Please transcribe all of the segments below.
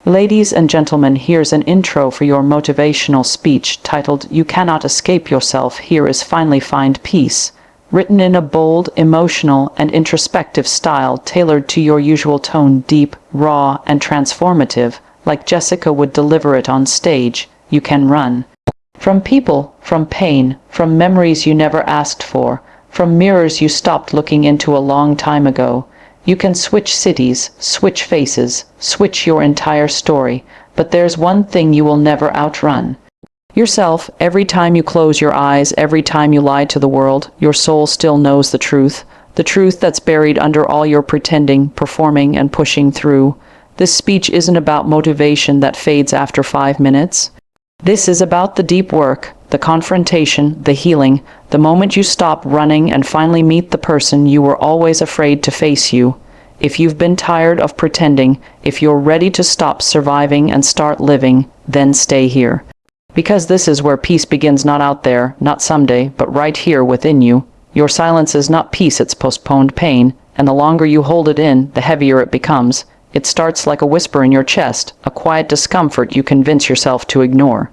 Ladies and gentlemen, here's an intro for your motivational speech titled "You Cannot Escape Yourself. Here is Finally Find Peace," written in a bold, emotional, and introspective style tailored to your usual tone, deep, raw, and transformative, like Jessica would deliver it on stage. You can run from people, from pain, from memories you never asked for, from mirrors you stopped looking into a long time ago. You can switch cities, switch faces, switch your entire story, but there's one thing you will never outrun. Yourself. Every time you close your eyes, every time you lie to the world, your soul still knows the truth that's buried under all your pretending, performing, and pushing through. This speech isn't about motivation that fades after 5 minutes. This is about the deep work, the confrontation, the healing, the moment you stop running and finally meet the person you were always afraid to face you. If you've been tired of pretending, if you're ready to stop surviving and start living, then stay here. Because this is where peace begins, not out there, not someday, but right here within you. Your silence is not peace, it's postponed pain, and the longer you hold it in, the heavier it becomes. It starts like a whisper in your chest, a quiet discomfort you convince yourself to ignore.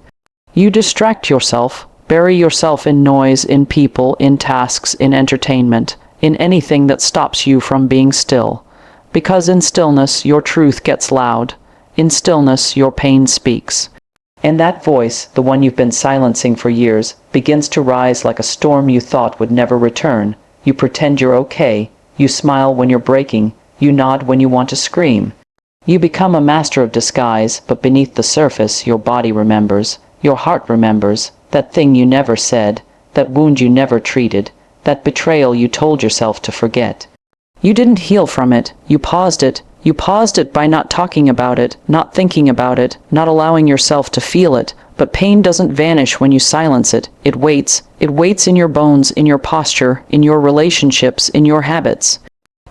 You distract yourself, bury yourself in noise, in people, in tasks, in entertainment, in anything that stops you from being still. Because in stillness, your truth gets loud. In stillness, your pain speaks. And that voice, the one you've been silencing for years, begins to rise like a storm you thought would never return. You pretend you're okay. You smile when you're breaking. You nod when you want to scream. You become a master of disguise, but beneath the surface, your body remembers. Your heart remembers, that thing you never said, that wound you never treated, that betrayal you told yourself to forget. You didn't heal from it, you paused it. You paused it by not talking about it, not thinking about it, not allowing yourself to feel it. But pain doesn't vanish when you silence it. It waits. It waits in your bones, in your posture, in your relationships, in your habits.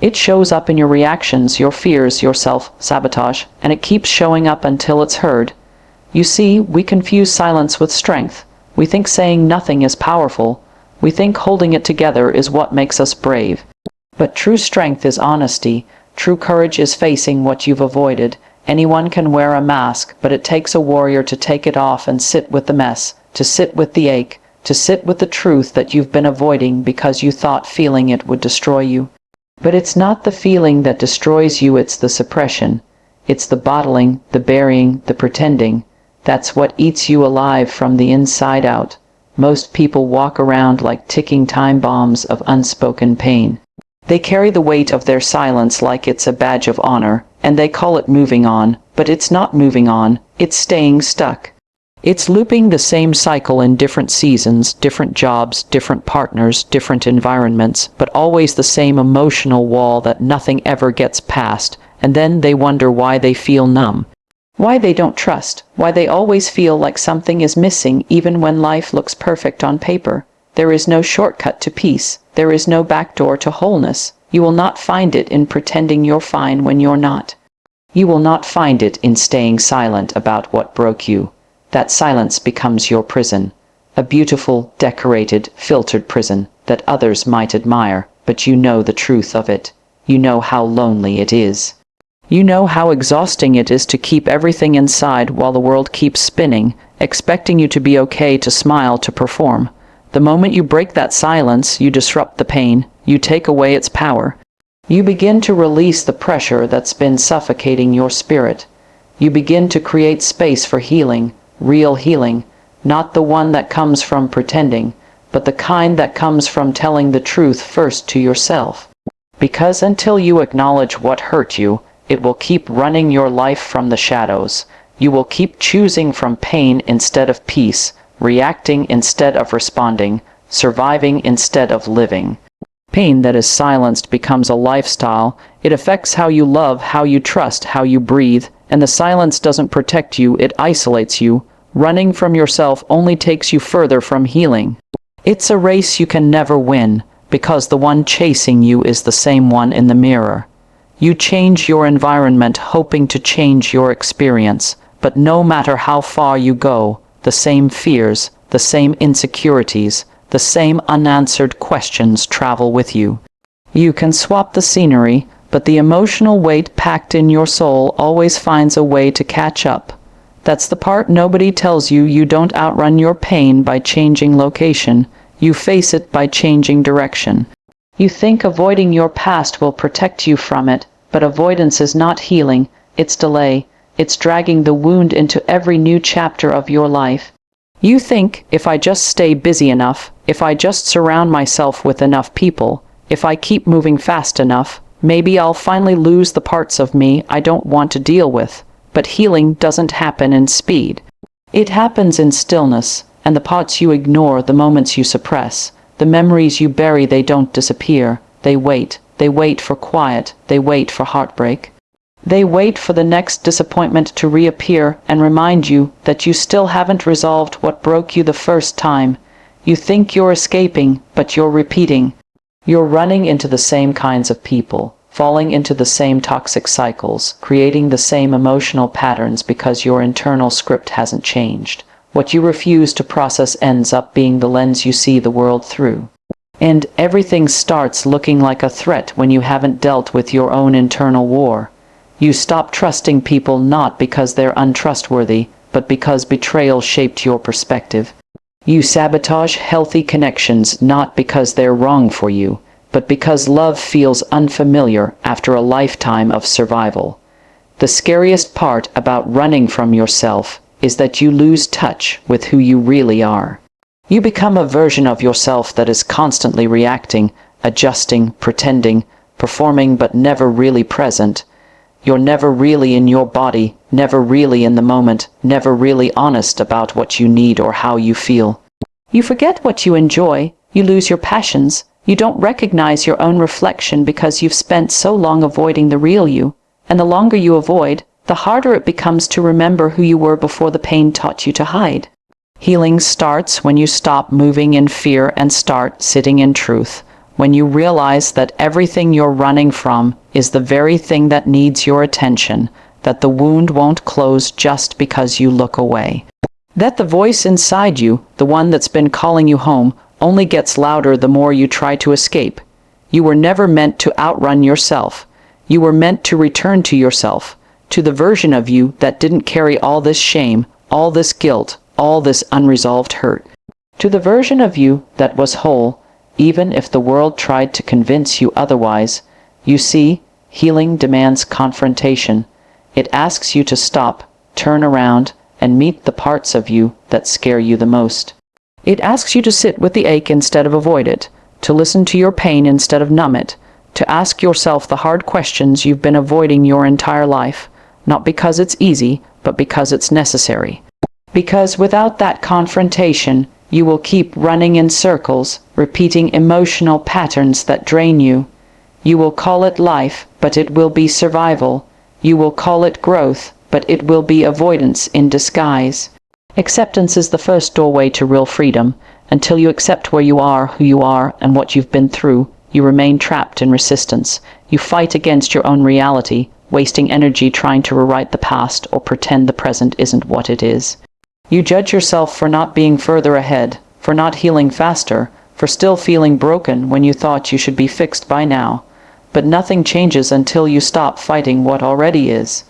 It shows up in your reactions, your fears, your self-sabotage, and it keeps showing up until it's heard. You see, we confuse silence with strength. We think saying nothing is powerful. We think holding it together is what makes us brave. But true strength is honesty. True courage is facing what you've avoided. Anyone can wear a mask, but it takes a warrior to take it off and sit with the mess, to sit with the ache, to sit with the truth that you've been avoiding because you thought feeling it would destroy you. But it's not the feeling that destroys you, it's the suppression. It's the bottling, the burying, the pretending. That's what eats you alive from the inside out. Most people walk around like ticking time bombs of unspoken pain. They carry the weight of their silence like it's a badge of honor, and they call it moving on, but it's not moving on, it's staying stuck. It's looping the same cycle in different seasons, different jobs, different partners, different environments, but always the same emotional wall that nothing ever gets past, and then they wonder why they feel numb. Why they don't trust, why they always feel like something is missing even when life looks perfect on paper. There is no shortcut to peace. There is no backdoor to wholeness. You will not find it in pretending you're fine when you're not. You will not find it in staying silent about what broke you. That silence becomes your prison. A beautiful, decorated, filtered prison that others might admire, but you know the truth of it. You know how lonely it is. You know how exhausting it is to keep everything inside while the world keeps spinning, expecting you to be okay, to smile, to perform. The moment you break that silence, you disrupt the pain, you take away its power. You begin to release the pressure that's been suffocating your spirit. You begin to create space for healing, real healing, not the one that comes from pretending, but the kind that comes from telling the truth first to yourself. Because until you acknowledge what hurt you, it will keep running your life from the shadows. You will keep choosing from pain instead of peace, reacting instead of responding, surviving instead of living. Pain that is silenced becomes a lifestyle. It affects how you love, how you trust, how you breathe, and the silence doesn't protect you, it isolates you. Running from yourself only takes you further from healing. It's a race you can never win, because the one chasing you is the same one in the mirror. You change your environment hoping to change your experience, but no matter how far you go, the same fears, the same insecurities, the same unanswered questions travel with you. You can swap the scenery, but the emotional weight packed in your soul always finds a way to catch up. That's the part nobody tells you. You don't outrun your pain by changing location. You face it by changing direction. You think avoiding your past will protect you from it, but avoidance is not healing, it's delay. It's dragging the wound into every new chapter of your life. You think, if I just stay busy enough, if I just surround myself with enough people, if I keep moving fast enough, maybe I'll finally lose the parts of me I don't want to deal with. But healing doesn't happen in speed. It happens in stillness, and the parts you ignore, the moments you suppress, the memories you bury, they don't disappear. They wait for quiet, they wait for heartbreak. They wait for the next disappointment to reappear and remind you that you still haven't resolved what broke you the first time. You think you're escaping, but you're repeating. You're running into the same kinds of people, falling into the same toxic cycles, creating the same emotional patterns because your internal script hasn't changed. What you refuse to process ends up being the lens you see the world through. And everything starts looking like a threat when you haven't dealt with your own internal war. You stop trusting people not because they're untrustworthy, but because betrayal shaped your perspective. You sabotage healthy connections not because they're wrong for you, but because love feels unfamiliar after a lifetime of survival. The scariest part about running from yourself is that you lose touch with who you really are. You become a version of yourself that is constantly reacting, adjusting, pretending, performing, but never really present. You're never really in your body, never really in the moment, never really honest about what you need or how you feel. You forget what you enjoy, you lose your passions, you don't recognize your own reflection because you've spent so long avoiding the real you, and the longer you avoid, the harder it becomes to remember who you were before the pain taught you to hide. Healing starts when you stop moving in fear and start sitting in truth. When you realize that everything you're running from is the very thing that needs your attention, that the wound won't close just because you look away. That the voice inside you, the one that's been calling you home, only gets louder the more you try to escape. You were never meant to outrun yourself. You were meant to return to yourself, to the version of you that didn't carry all this shame, all this guilt, all this unresolved hurt. To the version of you that was whole, even if the world tried to convince you otherwise. You see, healing demands confrontation. It asks you to stop, turn around, and meet the parts of you that scare you the most. It asks you to sit with the ache instead of avoid it, to listen to your pain instead of numb it, to ask yourself the hard questions you've been avoiding your entire life, not because it's easy, but because it's necessary. Because without that confrontation, you will keep running in circles, repeating emotional patterns that drain you. You will call it life, but it will be survival. You will call it growth, but it will be avoidance in disguise. Acceptance is the first doorway to real freedom. Until you accept where you are, who you are, and what you've been through, you remain trapped in resistance. You fight against your own reality, wasting energy trying to rewrite the past or pretend the present isn't what it is. You judge yourself for not being further ahead, for not healing faster, for still feeling broken when you thought you should be fixed by now. But nothing changes until you stop fighting what already is.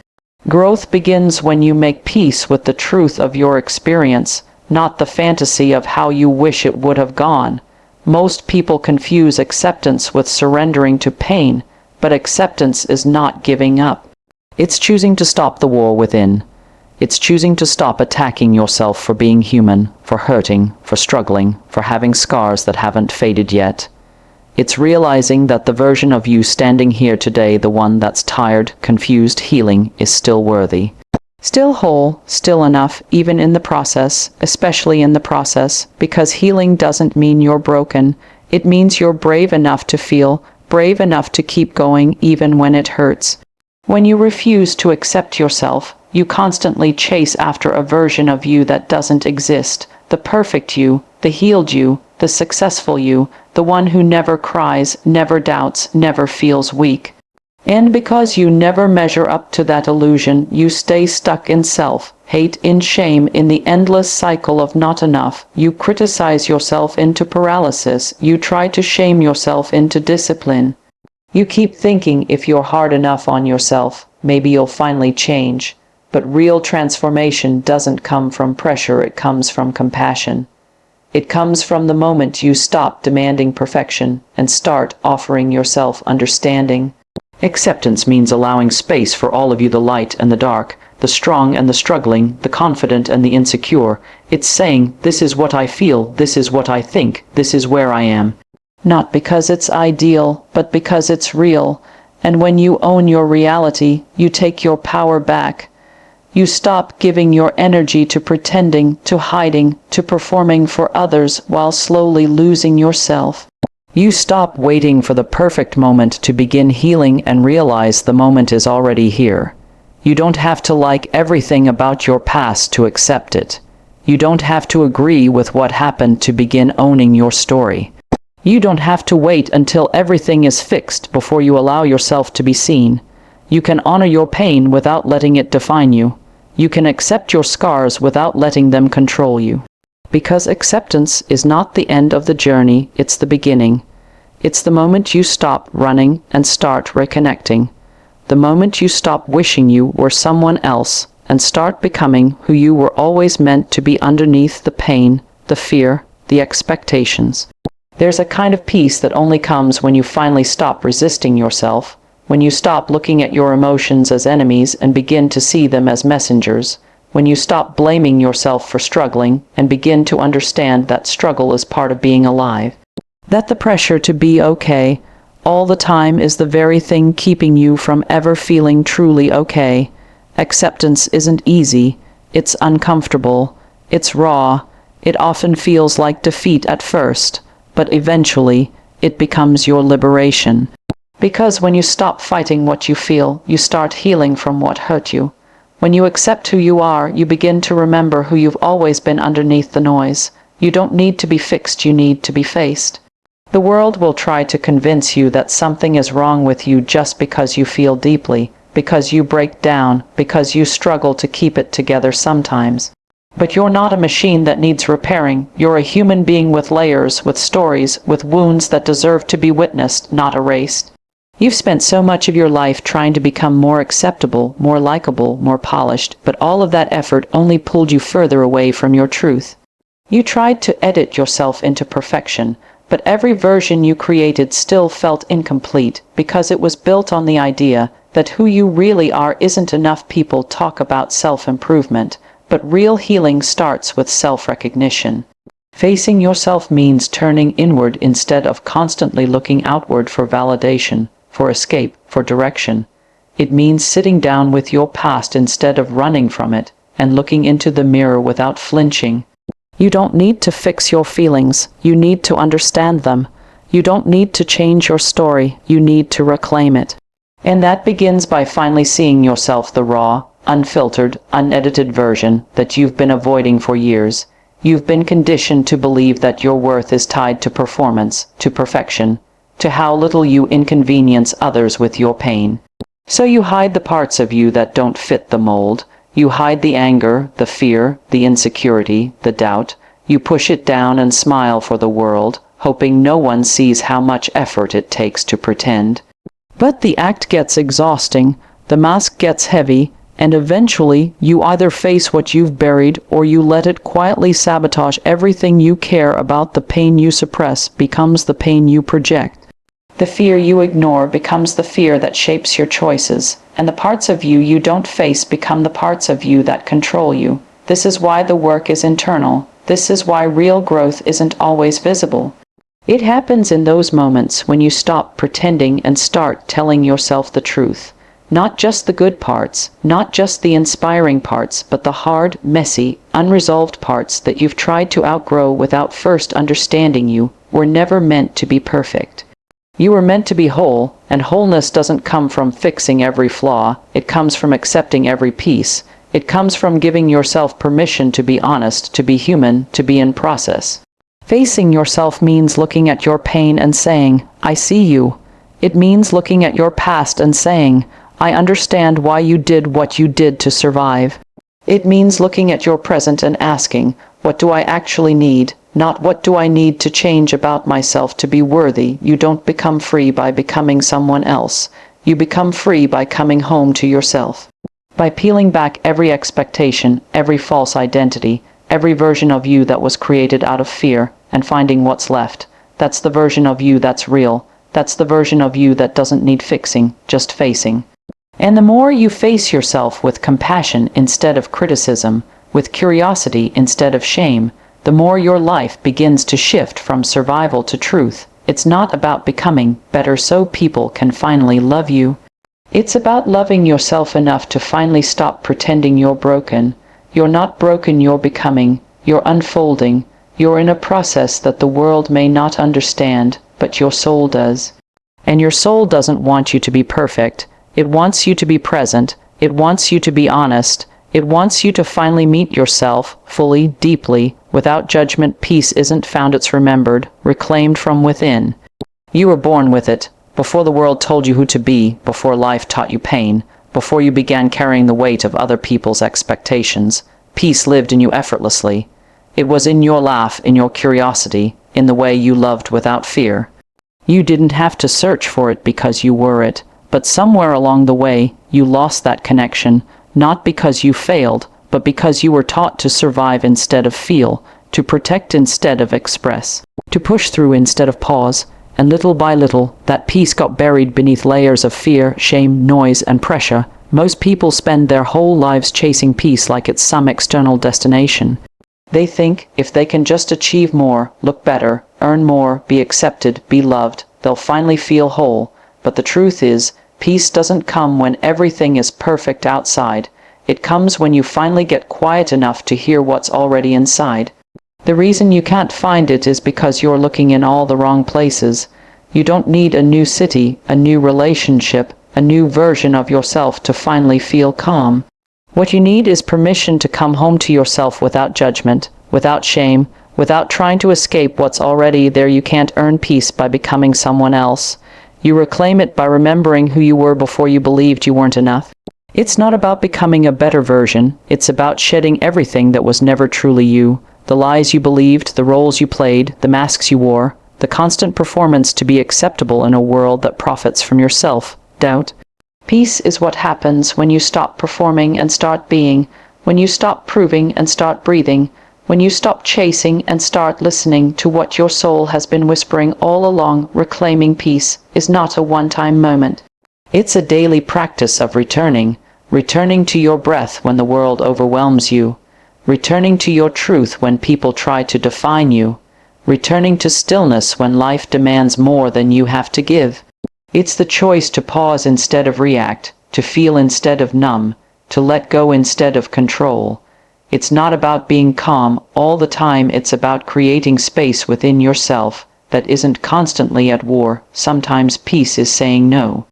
Growth begins when you make peace with the truth of your experience, not the fantasy of how you wish it would have gone. Most people confuse acceptance with surrendering to pain, but acceptance is not giving up. It's choosing to stop the war within. It's choosing to stop attacking yourself for being human, for hurting, for struggling, for having scars that haven't faded yet. It's realizing that the version of you standing here today, the one that's tired, confused, healing, is still worthy. Still whole, still enough, even in the process, especially in the process, because healing doesn't mean you're broken. It means you're brave enough to feel, brave enough to keep going even when it hurts. When you refuse to accept yourself, you constantly chase after a version of you that doesn't exist, the perfect you, the healed you, the successful you, the one who never cries, never doubts, never feels weak. And because you never measure up to that illusion, you stay stuck in self-hate, in shame, in the endless cycle of not enough. You criticize yourself into paralysis. You try to shame yourself into discipline. You keep thinking if you're hard enough on yourself, maybe you'll finally change. But real transformation doesn't come from pressure, it comes from compassion. It comes from the moment you stop demanding perfection and start offering yourself understanding. Acceptance means allowing space for all of you, the light and the dark, the strong and the struggling, the confident and the insecure. It's saying, this is what I feel, this is what I think, this is where I am. Not because it's ideal, but because it's real. And when you own your reality, you take your power back. You stop giving your energy to pretending, to hiding, to performing for others while slowly losing yourself. You stop waiting for the perfect moment to begin healing and realize the moment is already here. You don't have to like everything about your past to accept it. You don't have to agree with what happened to begin owning your story. You don't have to wait until everything is fixed before you allow yourself to be seen. You can honor your pain without letting it define you. You can accept your scars without letting them control you. Because acceptance is not the end of the journey, it's the beginning. It's the moment you stop running and start reconnecting. The moment you stop wishing you were someone else and start becoming who you were always meant to be underneath the pain, the fear, the expectations. There's a kind of peace that only comes when you finally stop resisting yourself, when you stop looking at your emotions as enemies and begin to see them as messengers, when you stop blaming yourself for struggling and begin to understand that struggle is part of being alive. That the pressure to be okay all the time is the very thing keeping you from ever feeling truly okay. Acceptance isn't easy, it's uncomfortable, it's raw, it often feels like defeat at first, but eventually it becomes your liberation. Because when you stop fighting what you feel, you start healing from what hurt you. When you accept who you are, you begin to remember who you've always been underneath the noise. You don't need to be fixed, you need to be faced. The world will try to convince you that something is wrong with you just because you feel deeply, because you break down, because you struggle to keep it together sometimes. But you're not a machine that needs repairing. You're a human being with layers, with stories, with wounds that deserve to be witnessed, not erased. You've spent so much of your life trying to become more acceptable, more likable, more polished, but all of that effort only pulled you further away from your truth. You tried to edit yourself into perfection, but every version you created still felt incomplete because it was built on the idea that who you really are isn't enough. People talk about self-improvement, but real healing starts with self-recognition. Facing yourself means turning inward instead of constantly looking outward for validation, for escape, for direction. It means sitting down with your past instead of running from it, and looking into the mirror without flinching. You don't need to fix your feelings, you need to understand them. You don't need to change your story, you need to reclaim it. And that begins by finally seeing yourself the raw, unfiltered, unedited version that you've been avoiding for years. You've been conditioned to believe that your worth is tied to performance, to perfection, to how little you inconvenience others with your pain. So you hide the parts of you that don't fit the mold. You hide the anger, the fear, the insecurity, the doubt. You push it down and smile for the world, hoping no one sees how much effort it takes to pretend. But the act gets exhausting, the mask gets heavy, and eventually you either face what you've buried or you let it quietly sabotage everything you care about. The pain you suppress becomes the pain you project. The fear you ignore becomes the fear that shapes your choices, and the parts of you you don't face become the parts of you that control you. This is why the work is internal. This is why real growth isn't always visible. It happens in those moments when you stop pretending and start telling yourself the truth. Not just the good parts, not just the inspiring parts, but the hard, messy, unresolved parts that you've tried to outgrow without first understanding you were never meant to be perfect. You were meant to be whole, and wholeness doesn't come from fixing every flaw, it comes from accepting every piece. It comes from giving yourself permission to be honest, to be human, to be in process. Facing yourself means looking at your pain and saying, I see you. It means looking at your past and saying, I understand why you did what you did to survive. It means looking at your present and asking, what do I actually need, Not what do I need to change about myself to be worthy. You don't become free by becoming someone else. You become free by coming home to yourself. By peeling back every expectation, every false identity, every version of you that was created out of fear, and finding what's left. That's the version of you that's real. That's the version of you that doesn't need fixing, just facing. And the more you face yourself with compassion instead of criticism, with curiosity instead of shame, the more your life begins to shift from survival to truth. It's not about becoming better so people can finally love you. It's about loving yourself enough to finally stop pretending you're broken. You're not broken, you're becoming, you're unfolding, you're in a process that the world may not understand, but your soul does. And your soul doesn't want you to be perfect. It wants you to be present. It wants you to be honest. It wants you to finally meet yourself, fully, deeply, without judgment. Peace isn't found, it's remembered, reclaimed from within. You were born with it, before the world told you who to be, before life taught you pain, before you began carrying the weight of other people's expectations. Peace lived in you effortlessly. It was in your laugh, in your curiosity, in the way you loved without fear. You didn't have to search for it because you were it, but somewhere along the way, you lost that connection, not because you failed, but because you were taught to survive instead of feel, to protect instead of express, to push through instead of pause, and little by little, that peace got buried beneath layers of fear, shame, noise, and pressure. Most people spend their whole lives chasing peace like it's some external destination. They think if they can just achieve more, look better, earn more, be accepted, be loved, they'll finally feel whole. But the truth is, peace doesn't come when everything is perfect outside. It comes when you finally get quiet enough to hear what's already inside. The reason you can't find it is because you're looking in all the wrong places. You don't need a new city, a new relationship, a new version of yourself to finally feel calm. What you need is permission to come home to yourself without judgment, without shame, without trying to escape what's already there. You can't earn peace by becoming someone else. You reclaim it by remembering who you were before you believed you weren't enough. It's not about becoming a better version. It's about shedding everything that was never truly you. The lies you believed, the roles you played, the masks you wore, the constant performance to be acceptable in a world that profits from your self-doubt. Peace is what happens when you stop performing and start being, when you stop proving and start breathing, when you stop chasing and start listening to what your soul has been whispering all along. Reclaiming peace is not a one-time moment. It's a daily practice of returning to your breath when the world overwhelms you, returning to your truth when people try to define you, returning to stillness when life demands more than you have to give. It's the choice to pause instead of react, to feel instead of numb, to let go instead of control. It's not about being calm all the time, it's about creating space within yourself that isn't constantly at war. Sometimes peace is saying no.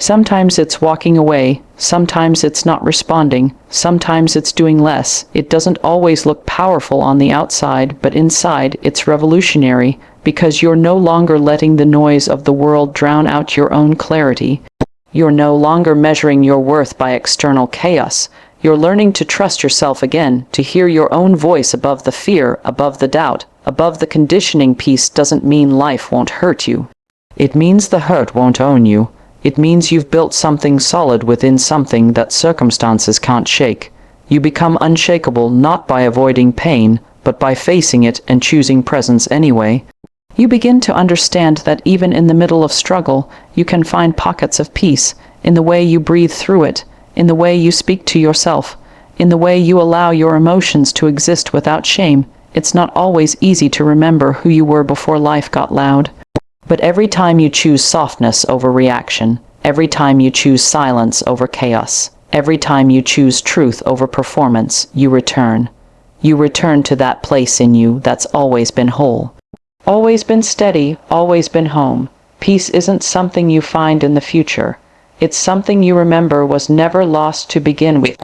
Sometimes it's walking away, sometimes it's not responding, sometimes it's doing less. It doesn't always look powerful on the outside, but inside it's revolutionary, because you're no longer letting the noise of the world drown out your own clarity. You're no longer measuring your worth by external chaos. You're learning to trust yourself again, to hear your own voice above the fear, above the doubt, above the conditioning. Peace doesn't mean life won't hurt you. It means the hurt won't own you. It means you've built something solid within something that circumstances can't shake. You become unshakable not by avoiding pain, but by facing it and choosing presence anyway. You begin to understand that even in the middle of struggle, you can find pockets of peace, in the way you breathe through it, in the way you speak to yourself, in the way you allow your emotions to exist without shame. It's not always easy to remember who you were before life got loud. But every time you choose softness over reaction, every time you choose silence over chaos, every time you choose truth over performance, you return. You return to that place in you that's always been whole, always been steady, always been home. Peace isn't something you find in the future. It's something you remember was never lost to begin with.